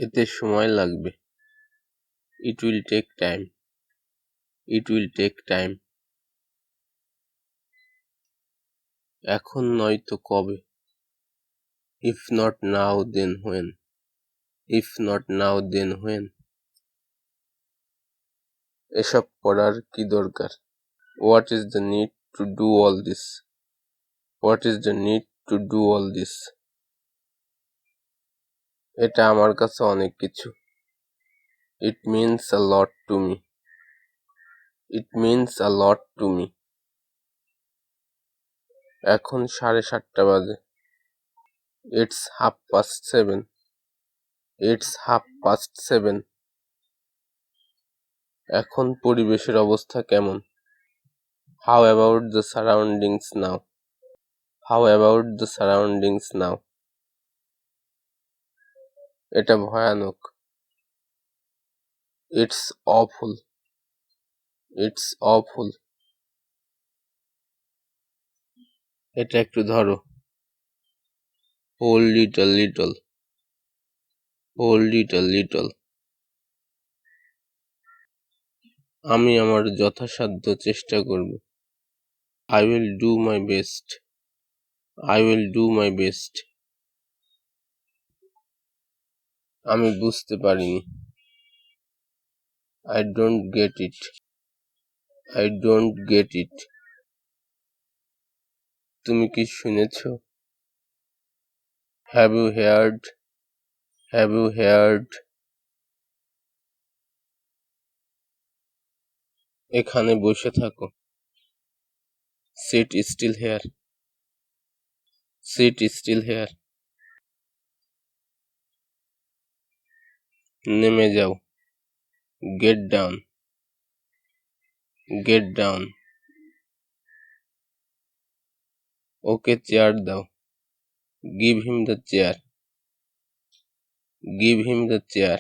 এতে সময় লাগবে। It will take time. It will take time. এখন নয়তো কবে? If not now then when? If not now then when? এসব করার কি দরকার? What is the need to do all this? What is the need to do all this? এটা আমার কাছে অনেক কিছু। It means a lot to me. It means a lot to me. এখন 7:30 বাজে। It's 7:30. It's 7:30. এখন পরিবেশের অবস্থা কেমন? How about the surroundings now? How about the surroundings now? এটা ভয়ানক। It's awful. It's awful. এটা একটু ধরো। Hold it a little. Hold it a little. আমি আমার যথাসাধ্য চেষ্টা করব। I will do my best. I will do my best. আমি বুঝতে পারিনি। I don't get it. I don't get it. তুমি কি শুনেছো? Have you heard? Have you heard? এখানে বসে থাকো। Sit still here. Sit still here. নেমে যাও। Get down. Get down. ওকে চেয়ার দাও। Give him the chair. Give him the chair.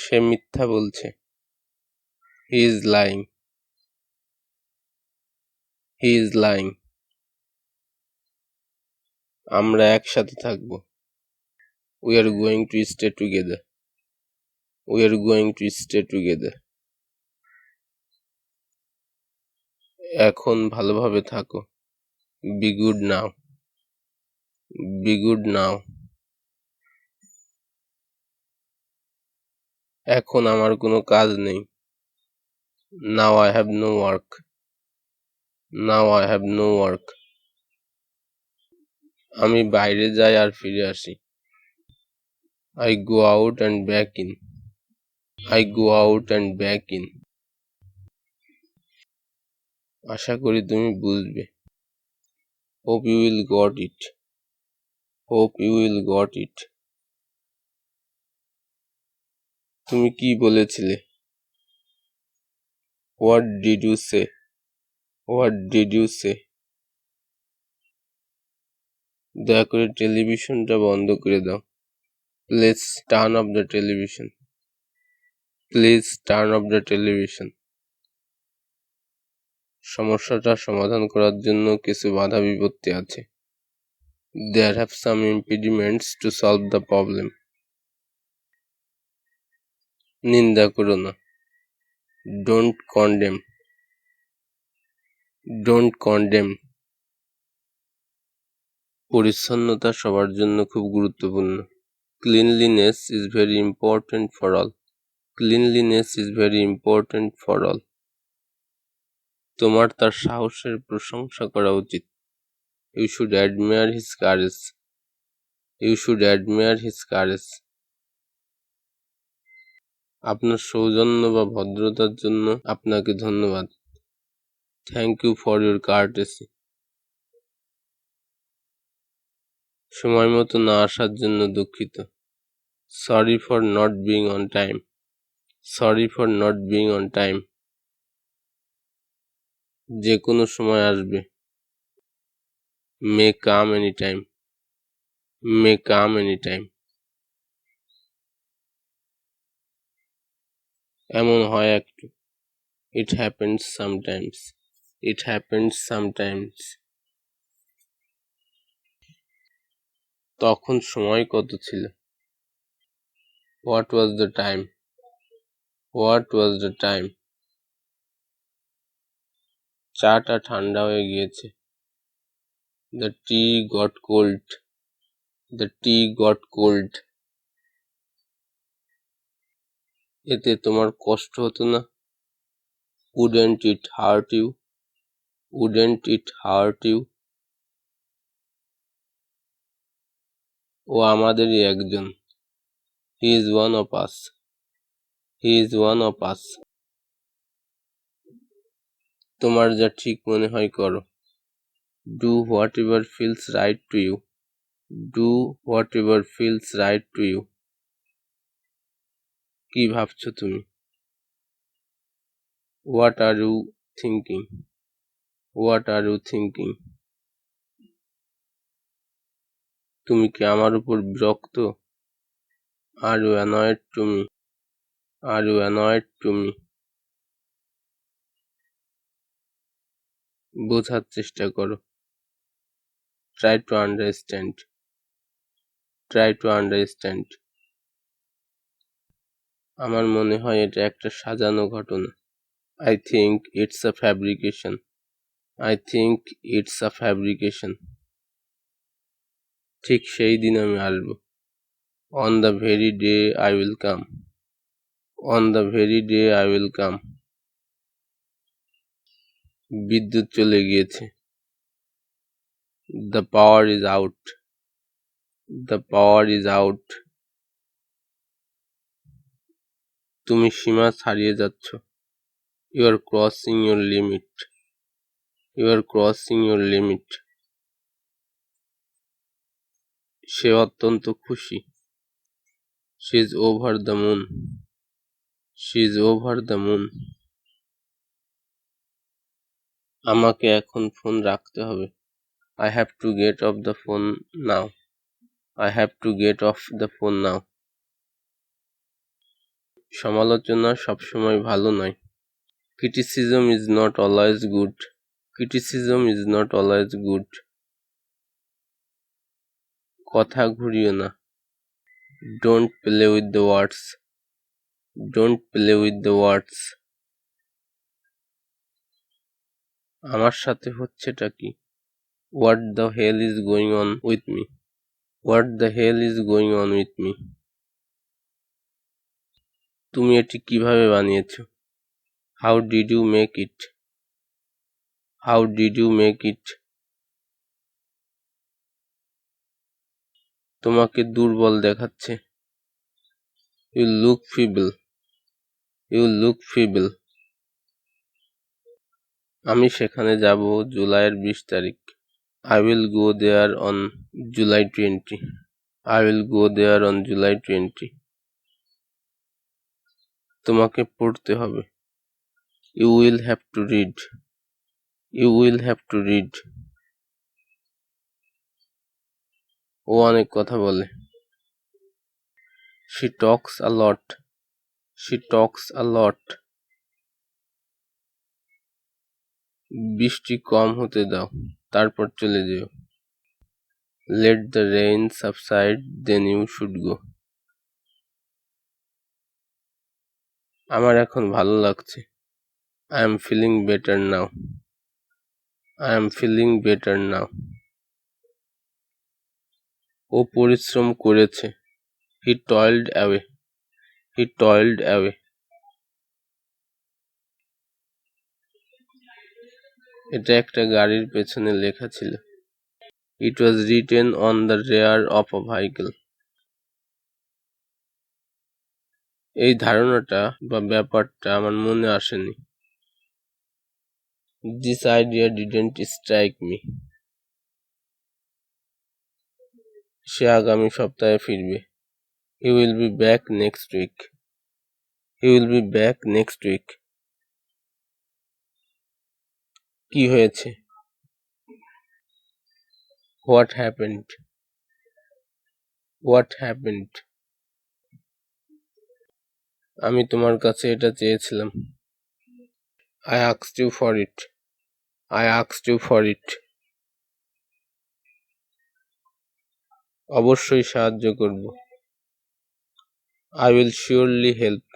সে মিথ্যা বলছে। He is lying. He is lying. আমরা একসাথে থাকব। We are going to stay together. We are going to stay together. এখন ভালোভাবে থাকো। Be good now. Be good now. এখন আমার কোনো কাজ নেই। Now I have no work. Now I have no work. আমি বাইরে যাই আর ফিরে আসি। I go out and back in. I go out and back in. আশা করি তুমি বুঝবে। Hope you will got it. Hope you will got it. তুমি কি বলেছিলে? What did you say? What did you say? দয়া করে টেলিভিশনটা বন্ধ করে দাও। Please turn off the television. Please turn off the television. সমস্যাটা সমাধান করার জন্য কিছু বাধা বিপত্তি আছে। There have some impediments to solve the problem. নিন্দা করো না। Don't condemn. Don't condemn. পরিচ্ছন্নতা সবার জন্য খুব গুরুত্বপূর্ণ। Cleanliness is very important for all. Cleanliness is very important for all. তোমার তার সাহসের প্রশংসা করা উচিত। You should admire his courage. You should admire his courage. আপনার সৌজন্য বা ভদ্রতার জন্য আপনাকে ধন্যবাদ। Thank you for your courtesy. সময় মতো না আসার জন্য দুঃখিত। Sorry for not being on time. Sorry for not being on time. যে কোনো সময় আসবে। May come anytime. May come anytime. এমন হয় একটু। It happens sometimes. It happens sometimes. তখন সময় কত ছিল? What was the time? What was the time? চাটা ঠান্ডা হয়ে গিয়েছে। The tea got cold. The tea got cold. এতে তোমার কষ্ট হতো না? Wouldn't it hurt you? Wouldn't it hurt you? ও আমাদেরই একজন। He is one of us. He is one of us. তোমার যা ঠিক মনে হয় করো। Do whatever feels right to you. Do whatever feels right to you. কি ভাবছো তুমি? What are you thinking? What are you thinking? তুমি কি আমার উপর বিরক্ত? Are you annoyed to me? Are you annoyed to me? বোঝার চেষ্টা করো। Try to understand. Try to understand. আমার মনে হয় এটা একটা সাজানো ঘটনা। I think it's a fabrication. I think it's a fabrication. ঠিক সেই দিন আমি আসবো। On the very day I will come. On the very day I will come. বিদ্যুৎ চলে গিয়েছে। The power is out. The power is out. তুমি সীমা ছাড়িয়ে যাচ্ছ। You are crossing your limit. You are crossing your limit. সে অত্যন্ত খুশি। She is over the moon. She is over the moon. আমাকে এখন ফোন রাখতে হবে। I have to get off the phone now. I have to get off the phone now. সমালোচনা সবসময় ভালো নয়। Criticism is not always good. Criticism is not always good. কথা ঘুরিও না। Don't play with the words. Don't play with the words. আমার সাথে হচ্ছেটা কি? What the hell is going on with me? What the hell is going on with me? তুমি এটি কিভাবে বানিয়েছো? How did you make it? How did you make it? তোমাকে দুর্বল দেখাচ্ছে। You look feeble. You look feeble. আমি সেখানে যাব জুলাইয়ের 20 তারিখ। I will go there on July 20. I will go there on July 20. তোমাকে পড়তে হবে। You will have to read. You will have to read. ও অনেক কথা বলে। She talks a lot. She talks a lot. বৃষ্টি কম হতে দাও, তারপর চলে যেও। Let the rain subside, then you should go. আমার এখন ভালো লাগছে। I am feeling better now. I am feeling better now. ও পরিশ্রম করেছে। He toiled away. He toiled away. এটা একটা গাড়ির পেছনে লেখা ছিল। It was written on the rear of a vehicle. এই ধারণাটা বা ব্যাপারটা আমার মনে আসেনি। This idea didn't strike me. সে আগামী সপ্তাহে ফিরবে। He will be back next week. He will be back next week. কি হয়েছে? What happened? What happened? আমি তোমার কাছে এটা চেয়েছিলাম। I asked you for it. I asked you for it. অবশ্যই সাহায্য করব। I will surely help.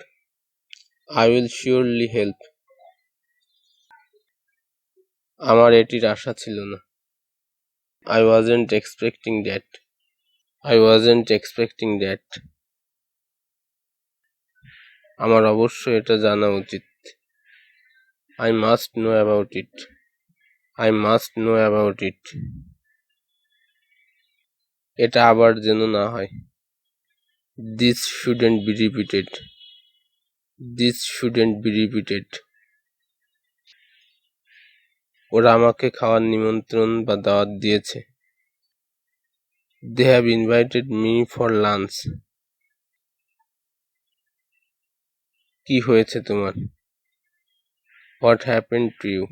I will surely help. আমার এটির আশা ছিল না। I wasn't expecting that. I wasn't expecting that. আমার অবশ্যই এটা জানা উচিত। I must know about it. I must know about it. এটা আবার যেন না হয়। This shouldn't be repeated. This shouldn't be repeated. ওরা আমাকে খাওয়ার নিমন্ত্রণ বা দাওয়াত দিয়েছে। They have invited me for lunch. কি হয়েছে তোমার? What happened to you?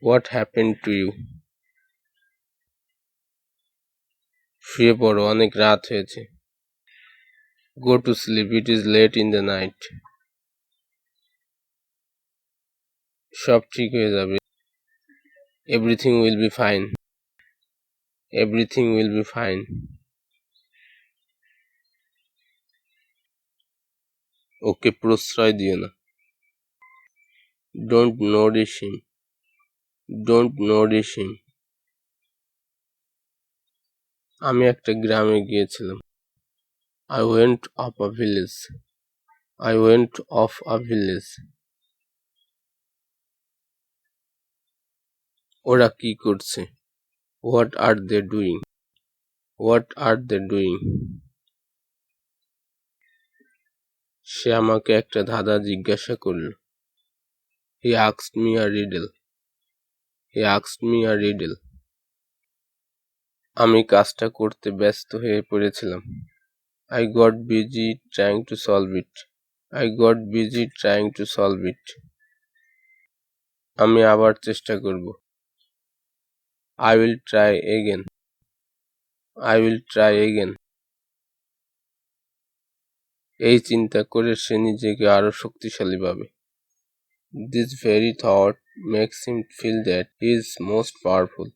What happened to you? শুয়ে পড়ো, অনেক রাত হয়েছে। Go to sleep, it is late in the night. সব ঠিক হয়ে যাবে। Everything will be fine. Everything will be fine. ওকে প্রশ্রয় দিও না। Don't nourish him. Don't nourish him. আমি একটা গ্রামে গিয়েছিলাম। I went off a village. I went off a village. ওরা কি করছে? What are they doing? What are they doing? সে আমাকে একটা ধাঁধা জিজ্ঞাসা করল। He asked me a riddle. He asked me a riddle. আমি কাজটা করতে ব্যস্ত হয়ে পড়েছিলাম। I got busy trying to solve it. I got busy trying to solve it. আমি আবার চেষ্টা করব। I will try again. I will try again. এই চিন্তা করে সে নিজেকে আরো শক্তিশালী ভাবে। This very thought makes him feel that he is most powerful.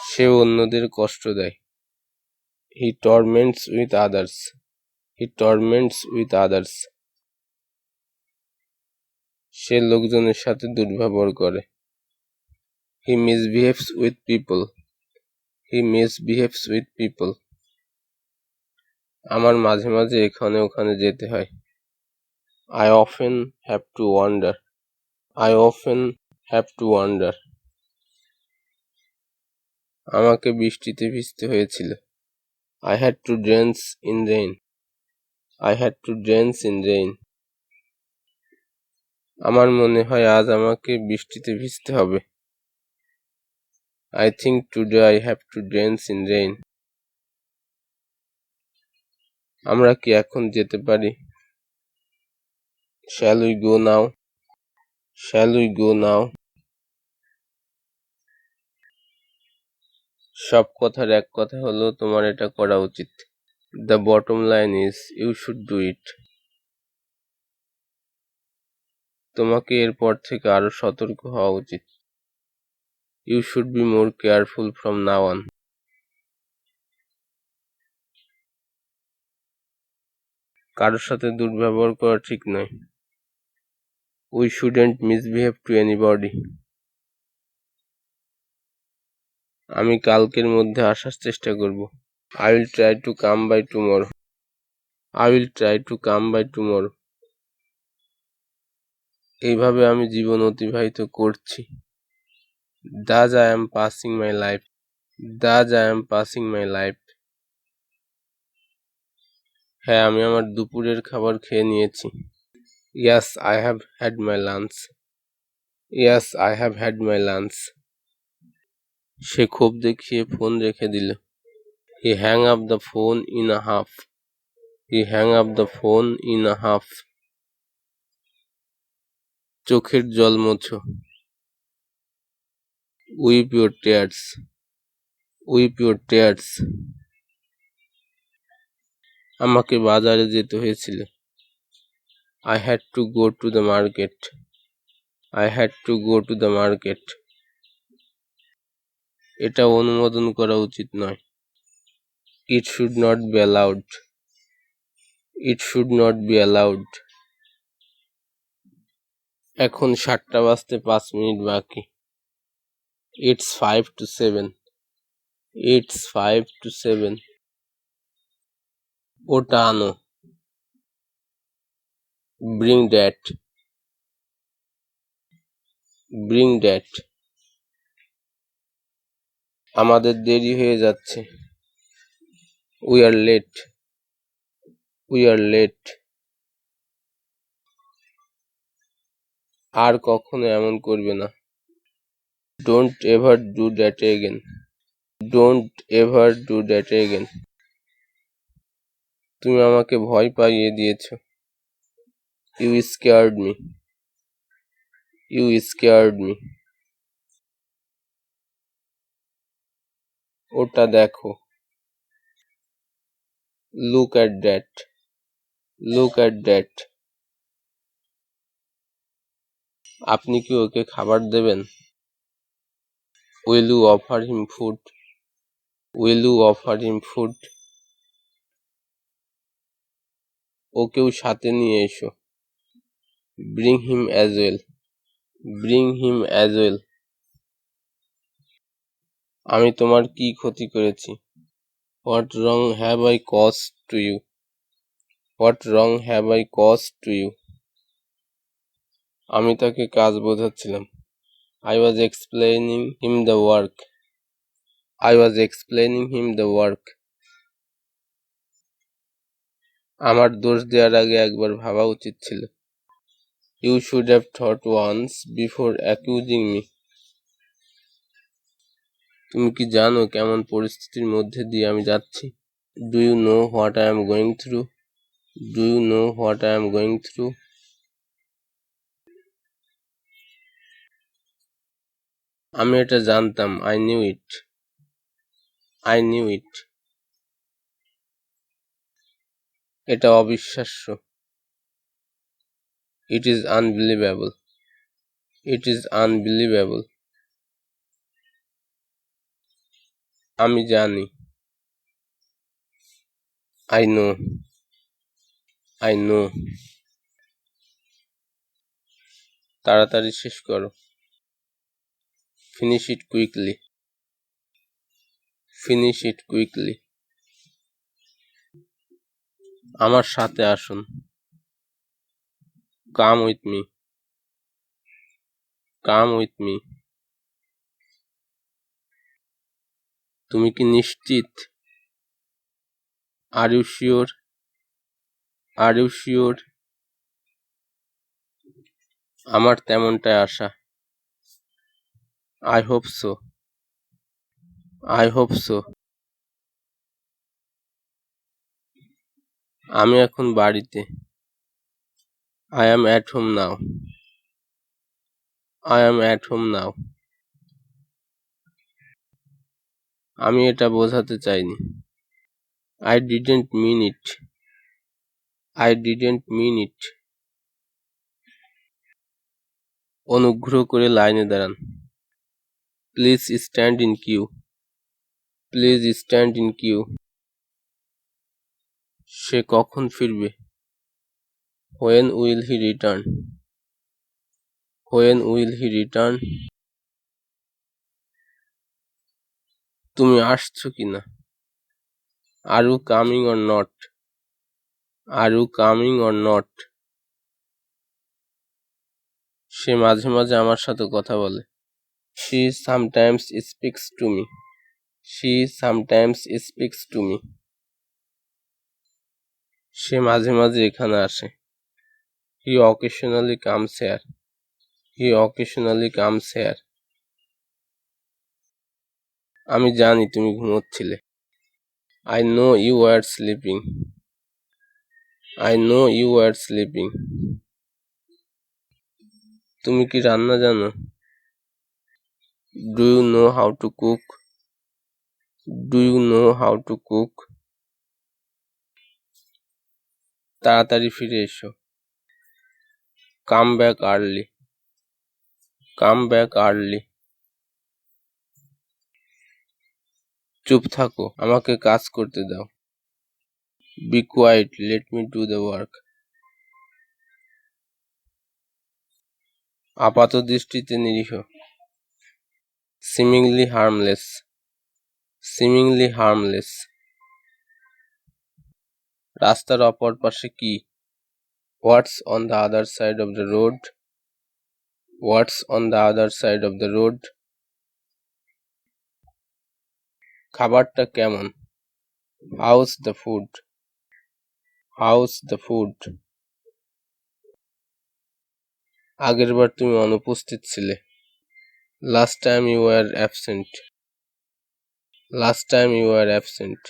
সে অন্যদের কষ্ট দেয়। He torments with others. He torments with others. সে লোকজনের সাথে দুর্ব্যবহার করে। He misbehaves with people. He misbehaves with people. আমার মাঝে মাঝে এখানে ওখানে যেতে হয়। I often have to wander. I often have to wander. আমাকে বৃষ্টিতে ভিজতে হয়েছিল। I had to drench in rain. I had to drench in rain. আমার মনে হয় আজ আমাকে বৃষ্টিতে ভিজতে হবে। I think today I have to drench in rain. আমরা কি এখন যেতে পারি? Shall we go now? Shall we go now? সব কথার এক কথা হলো তোমার এটা করা উচিত। The bottom line is you should do it. তোমাকে এরপর থেকে আরো সতর্ক হওয়া উচিত। You should be more careful from now on. কারোর সাথে দুর্ব্যবহার করা ঠিক নয়। We shouldn't misbehave to anybody. আমি কালকের মধ্যে আসার চেষ্টা করব। I will try to come by tomorrow. I will try to come by tomorrow. এইভাবে আমি জীবন অতিবাহিত করছি। Thus I am passing my life. Thus I am passing my life. হ্যাঁ, আমি আমার দুপুরের খাবার খেয়ে নিয়েছি। Yes, I have had my lunch. Yes, I have had my lunch. সে ক্ষোভ দেখিয়ে ফোন রেখে দিল। He hung up the phone in a huff. He hung up the phone in a huff. চোখের জল মোছো। Weep your tears. Weep your tears. আমাকে বাজারে যেতে হয়েছিল। I had to go to the market. I had to go to the market. এটা অনুমোদন করা উচিত নয়। It should not be allowed. It should not be allowed. এখন 7টা বাজতে 5 মিনিট বাকি। It's 5 to 7. It's 5 to 7. ওটা আনো। Bring that. Bring that. আমাদের দেরি হয়ে যাচ্ছে। We are late. We are late. আর কখনো এমন করবে না। Don't ever do that again. Don't ever do that again. তুমি আমাকে ভয় পাইয়ে দিয়েছো। You scared me. You scared me. ওটা দেখো। Look at that. Look at that. আপনি কি ওকে খাবার দেবেন? Will you offer him food? Will you offer him food? ওকেও সাথে নিয়ে এসো। Bring him as well. Bring him as well. আমি তোমার কি ক্ষতি করেছি? What wrong have I caused to you? What wrong have I caused to you? আমি তাকে কাজ বোঝাচ্ছিলাম। I was explaining him the work. I was explaining him the work. আমার দোষ দেওয়ার আগে একবার ভাবা উচিত ছিল। You should have thought once before accusing me. তুমি কি জানো কেমন পরিস্থিতির মধ্যে দিয়ে আমি যাচ্ছি? Do you know what I am going through? Do you know what I am going through? আমি এটা জানতাম। I knew it. I knew it. এটা অবিশ্বাস্য। It is unbelievable. It is unbelievable. আমি জানি। I know. I know. তাড়াতাড়ি শেষ করো। Finish it quickly. Finish it quickly. আমার সাথে আসুন। Come with me. Come with me. তুমি কি নিশ্চিত? Are you sure? Are you sure? আমার তেমনটাই আশা। I hope so. I hope so. আমি এখন বাড়িতে। I am at home now. I am at home now. আমি এটা বোঝাতে চাইনি। I didn't mean it. I didn't mean it. অনুগ্রহ করে লাইনে দাঁড়ান। Please stand in queue. Please stand in queue. সে কখন ফিরবে? When will he return? When will he return? তুমি আসছো কিনা? Are you coming or not? Are you coming or not? সে মাঝে মাঝে আমার সাথে কথা বলে। She sometimes speaks to me. She sometimes speaks to me. সে মাঝে মাঝে এখানে আসে। He occasionally comes here. He occasionally comes here. আমি জানি তুমি ঘুমোচ্ছিলে। I know you were sleeping. I know you were sleeping. তুমি কি রান্না জানো? Do you know how to cook? Do you know how to cook? তাড়াতাড়ি ফিরে এসো। Come back early. Come back early. চুপ থাকো, আমাকে কাজ করতে দাও। Be quiet, let me do the work. আপাত দৃষ্টিতে নিরীহ। Seemingly harmless, seemingly harmless. রাস্তার অপর পাশে কি? What's on the other side of the road? What's on the other side of the road? খাবারটা কেমন? How's the food? How's the food? আগেরবার তুমি অনুপস্থিত ছিলে। Last time you were absent. Last time you were absent.